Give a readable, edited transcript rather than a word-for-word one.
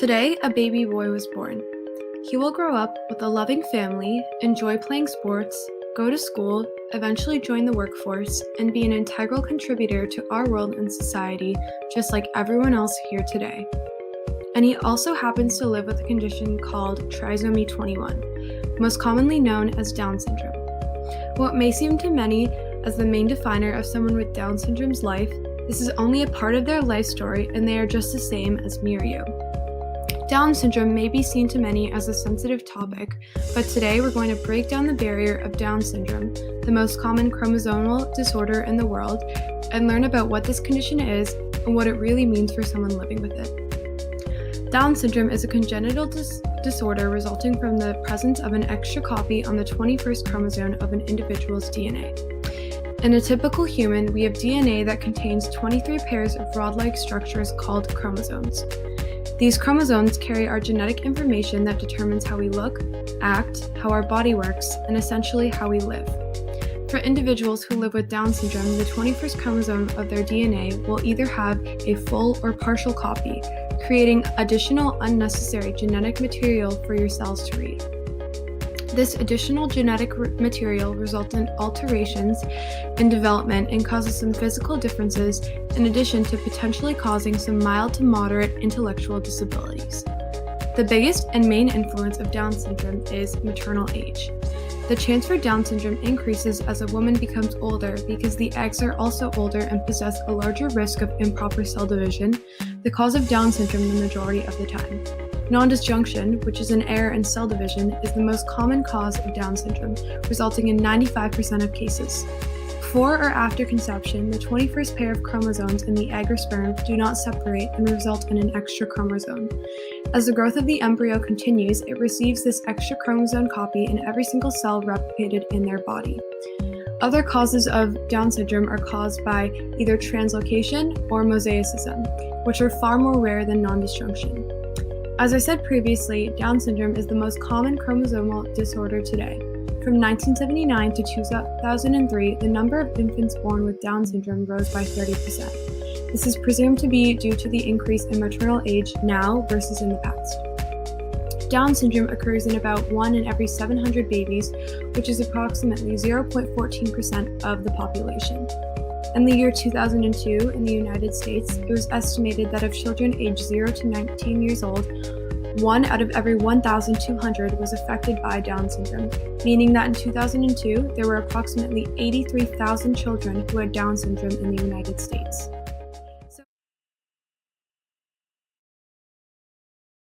Today, a baby boy was born. He will grow up with a loving family, enjoy playing sports, go to school, eventually join the workforce, and be an integral contributor to our world and society, just like everyone else here today. And he also happens to live with a condition called trisomy 21, most commonly known as Down syndrome. What may seem to many as the main definer of someone with Down syndrome's life, this is only a part of their life story, and they are just the same as me or you. Down syndrome may be seen to many as a sensitive topic, but today we're going to break down the barrier of Down syndrome, the most common chromosomal disorder in the world, and learn about what this condition is and what it really means for someone living with it. Down syndrome is a congenital disorder resulting from the presence of an extra copy on the 21st chromosome of an individual's DNA. In a typical human, we have DNA that contains 23 pairs of rod-like structures called chromosomes. These chromosomes carry our genetic information that determines how we look, act, how our body works, and essentially how we live. For individuals who live with Down syndrome, the 21st chromosome of their DNA will either have a full or partial copy, creating additional unnecessary genetic material for your cells to read. This additional genetic material results in alterations in development and causes some physical differences, in addition to potentially causing some mild to moderate intellectual disabilities. The biggest and main influence of Down syndrome is maternal age. The chance for Down syndrome increases as a woman becomes older because the eggs are also older and possess a larger risk of improper cell division, the cause of Down syndrome the majority of the time. Non-disjunction, which is an error in cell division, is the most common cause of Down syndrome, resulting in 95% of cases. Before or after conception, the 21st pair of chromosomes in the egg or sperm do not separate and result in an extra chromosome. As the growth of the embryo continues, it receives this extra chromosome copy in every single cell replicated in their body. Other causes of Down syndrome are caused by either translocation or mosaicism, which are far more rare than non-disjunction. As I said previously, Down syndrome is the most common chromosomal disorder today. From 1979 to 2003, the number of infants born with Down syndrome rose by 30%. This is presumed to be due to the increase in maternal age now versus in the past. Down syndrome occurs in about 1 in every 700 babies, which is approximately 0.14% of the population. In the year 2002, in the United States, it was estimated that of children aged 0 to 19 years old, 1 out of every 1,200 was affected by Down syndrome, meaning that in 2002, there were approximately 83,000 children who had Down syndrome in the United States.